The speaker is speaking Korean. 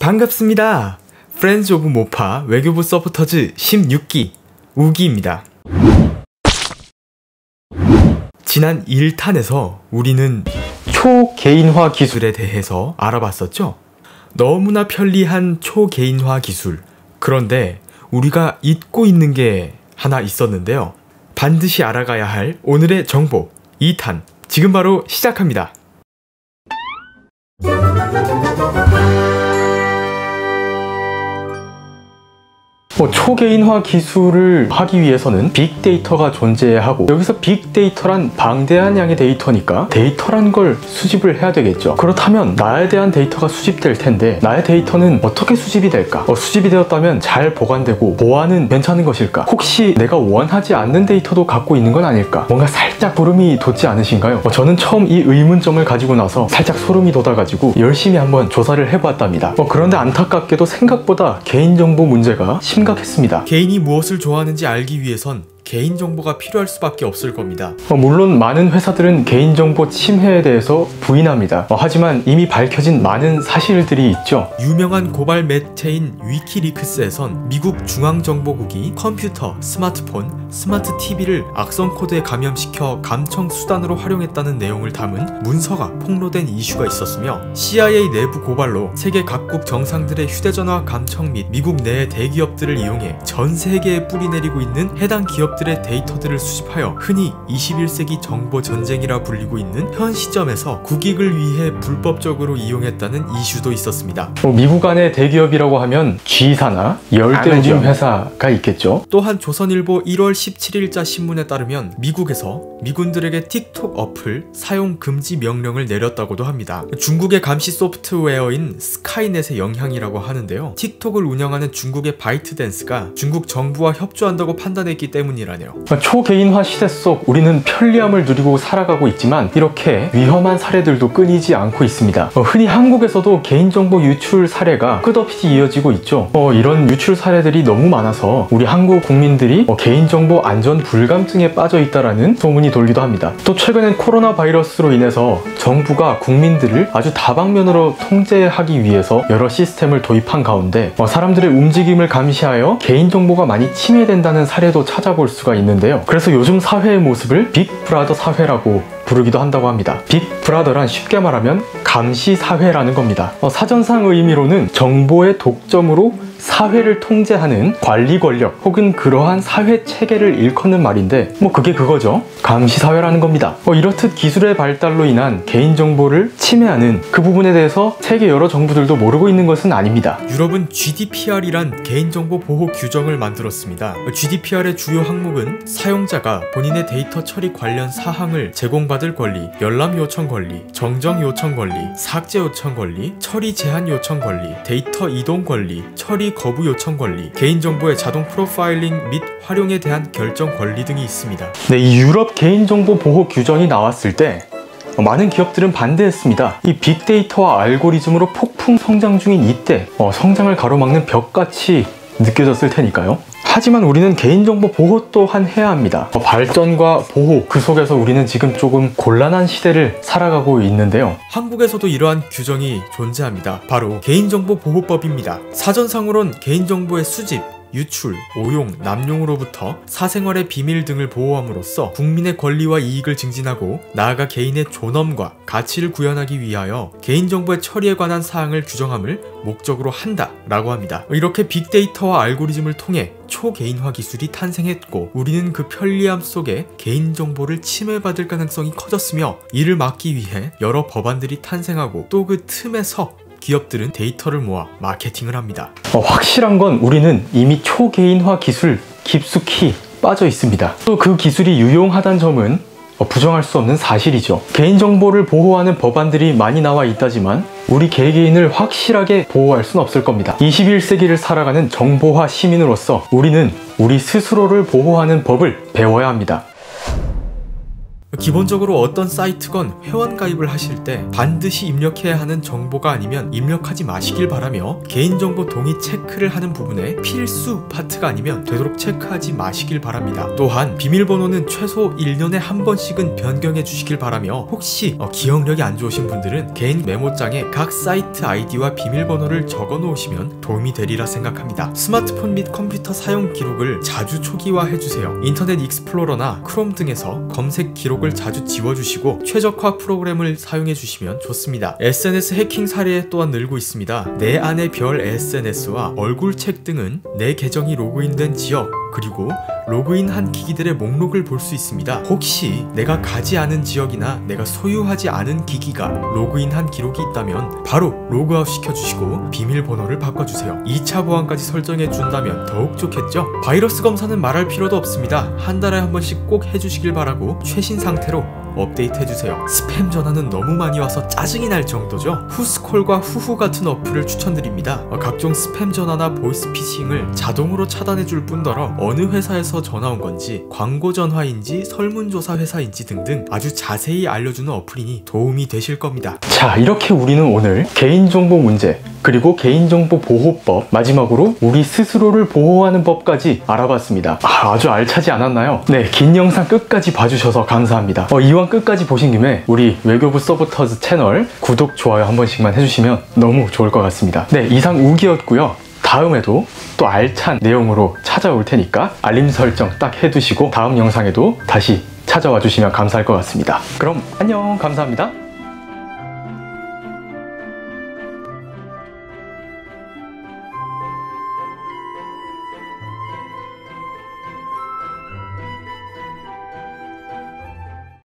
반갑습니다. 프렌즈 오브 모파 외교부 서포터즈 16기 우기입니다. 지난 1탄에서 우리는 초개인화 기술에 대해서 알아봤었죠? 너무나 편리한 초개인화 기술. 그런데 우리가 잊고 있는 게 하나 있었는데요. 반드시 알아가야 할 오늘의 정보 2탄 지금 바로 시작합니다. 초개인화 기술을 하기 위해서는 빅데이터가 존재해야 하고, 여기서 빅데이터란 방대한 양의 데이터니까 데이터란 걸 수집을 해야 되겠죠. 그렇다면 나에 대한 데이터가 수집될 텐데 나의 데이터는 어떻게 수집이 될까? 수집이 되었다면 잘 보관되고 보안은 괜찮은 것일까? 혹시 내가 원하지 않는 데이터도 갖고 있는 건 아닐까? 뭔가 살짝 소름이 돋지 않으신가요? 저는 처음 이 의문점을 가지고 나서 살짝 소름이 돋아가지고 열심히 한번 조사를 해봤답니다. 그런데 안타깝게도 생각보다 개인정보 문제가 심각했습니다. 개인이 무엇을 좋아하는지 알기 위해선 개인정보가 필요할 수밖에 없을 겁니다. 물론 많은 회사들은 개인정보 침해에 대해서 부인합니다. 하지만 이미 밝혀진 많은 사실들이 있죠. 유명한 고발 매체인 위키리크스에선 미국 중앙정보국이 컴퓨터, 스마트폰, 스마트 TV를 악성 코드에 감염시켜 감청 수단으로 활용했다는 내용을 담은 문서가 폭로된 이슈가 있었으며, CIA 내부 고발로 세계 각국 정상들의 휴대전화 감청 및 미국 내 대기업들을 이용해 전 세계에 뿌리내리고 있는 해당 기업 들의 데이터들을 수집하여 흔히 21세기 정보 전쟁이라 불리고 있는 현 시점에서 국익을 위해 불법적으로 이용했다는 이슈도 있었습니다. 미국 안의 대기업이라고 하면 G사나 열대우림 회사가 있겠죠. 또한 조선일보 1월 17일자 신문에 따르면 미국에서 미군들에게 틱톡 어플 사용 금지 명령을 내렸다고도 합니다. 중국의 감시 소프트웨어인 스카이넷의 영향이라고 하는데요. 틱톡을 운영하는 중국의 바이트댄스가 중국 정부와 협조한다고 판단했기 때문이라네요. 초개인화 시대 속 우리는 편리함을 누리고 살아가고 있지만 이렇게 위험한 사례들도 끊이지 않고 있습니다. 흔히 한국에서도 개인정보 유출 사례가 끝없이 이어지고 있죠. 이런 유출 사례들이 너무 많아서 우리 한국 국민들이 개인정보 안전 불감증에 빠져 있다라는 소문이 돌기도 합니다. 또 최근엔 코로나 바이러스로 인해서 정부가 국민들을 아주 다방면으로 통제하기 위해서 여러 시스템을 도입한 가운데 사람들의 움직임을 감시하여 개인정보가 많이 침해된다는 사례도 찾아볼 수가 있는데요. 그래서 요즘 사회의 모습을 빅브라더 사회라고 부르기도 한다고 합니다. 빅브라더란 쉽게 말하면 감시 사회라는 겁니다. 사전상 의미로는 정보의 독점으로 사회를 통제하는 관리 권력 혹은 그러한 사회 체계를 일컫는 말인데 그게 그거죠. 감시사회라는 겁니다. 이렇듯 기술의 발달로 인한 개인정보를 침해하는 그 부분에 대해서 세계 여러 정부들도 모르고 있는 것은 아닙니다. 유럽은 GDPR이란 개인정보 보호 규정을 만들었습니다. GDPR의 주요 항목은 사용자가 본인의 데이터 처리 관련 사항을 제공받을 권리, 열람 요청 권리, 정정 요청 권리, 삭제 요청 권리, 처리 제한 요청 권리, 데이터 이동 권리, 처리 거부 요청 권리, 개인정보의 자동 프로파일링 및 활용에 대한 결정 권리 등이 있습니다. 네, 이 유럽 개인정보 보호 규정이 나왔을 때 많은 기업들은 반대했습니다. 이 빅데이터와 알고리즘으로 폭풍 성장 중인 이때 성장을 가로막는 벽같이 느껴졌을 테니까요. 하지만 우리는 개인정보 보호 또한 해야 합니다. 발전과 보호, 그 속에서 우리는 지금 조금 곤란한 시대를 살아가고 있는데요. 한국에서도 이러한 규정이 존재합니다. 바로 개인정보보호법입니다. 사전상으론 개인정보의 수집, 유출, 오용, 남용으로부터 사생활의 비밀 등을 보호함으로써 국민의 권리와 이익을 증진하고 나아가 개인의 존엄과 가치를 구현하기 위하여 개인정보의 처리에 관한 사항을 규정함을 목적으로 한다 라고 합니다. 이렇게 빅데이터와 알고리즘을 통해 초개인화 기술이 탄생했고, 우리는 그 편리함 속에 개인정보를 침해받을 가능성이 커졌으며, 이를 막기 위해 여러 법안들이 탄생하고 또 그 틈에서 기업들은 데이터를 모아 마케팅을 합니다. 확실한 건 우리는 이미 초개인화 기술 깊숙이 빠져 있습니다. 또 그 기술이 유용하다는 점은 부정할 수 없는 사실이죠. 개인정보를 보호하는 법안들이 많이 나와 있다지만 우리 개개인을 확실하게 보호할 수는 없을 겁니다. 21세기를 살아가는 정보화 시민으로서 우리는 우리 스스로를 보호하는 법을 배워야 합니다. 기본적으로 어떤 사이트건 회원 가입을 하실 때 반드시 입력해야 하는 정보가 아니면 입력하지 마시길 바라며, 개인정보 동의 체크를 하는 부분에 필수 파트가 아니면 되도록 체크하지 마시길 바랍니다. 또한 비밀번호는 최소 1년에 한 번씩은 변경해 주시길 바라며, 혹시 기억력이 안 좋으신 분들은 개인 메모장에 각 사이트 아이디와 비밀번호를 적어 놓으시면 도움이 되리라 생각합니다. 스마트폰 및 컴퓨터 사용 기록을 자주 초기화 해주세요. 인터넷 익스플로러나 크롬 등에서 검색 기록을 자주 지워주시고 최적화 프로그램을 사용해 주시면 좋습니다. SNS 해킹 사례 또한 늘고 있습니다. 내 안의 별 SNS와 얼굴책 등은 내 계정이 로그인된 지역, 그리고 로그인한 기기들의 목록을 볼 수 있습니다. 혹시 내가 가지 않은 지역이나 내가 소유하지 않은 기기가 로그인한 기록이 있다면 바로 로그아웃 시켜주시고 비밀번호를 바꿔주세요. 2차 보안까지 설정해 준다면 더욱 좋겠죠? 바이러스 검사는 말할 필요도 없습니다. 한 달에 한 번씩 꼭 해주시길 바라고 최신 상태로 업데이트 해주세요. 스팸 전화는 너무 많이 와서 짜증이 날 정도죠. 후스콜과 후후 같은 어플을 추천드립니다. 각종 스팸 전화나 보이스피싱을 자동으로 차단해줄 뿐더러 어느 회사에서 전화 온 건지, 광고 전화인지 설문조사 회사인지 등등 아주 자세히 알려주는 어플이니 도움이 되실 겁니다. 자, 이렇게 우리는 오늘 개인정보 문제, 그리고 개인정보 보호법, 마지막으로 우리 스스로를 보호하는 법까지 알아봤습니다. 아주 알차지 않았나요? 네, 긴 영상 끝까지 봐주셔서 감사합니다. 이왕 끝까지 보신 김에 우리 외교부 서포터즈 채널 구독, 좋아요 한 번씩만 해주시면 너무 좋을 것 같습니다. 네, 이상 우기였고요. 다음에도 또 알찬 내용으로 찾아올 테니까 알림 설정 딱 해두시고 다음 영상에도 다시 찾아와 주시면 감사할 것 같습니다. 그럼 안녕, 감사합니다.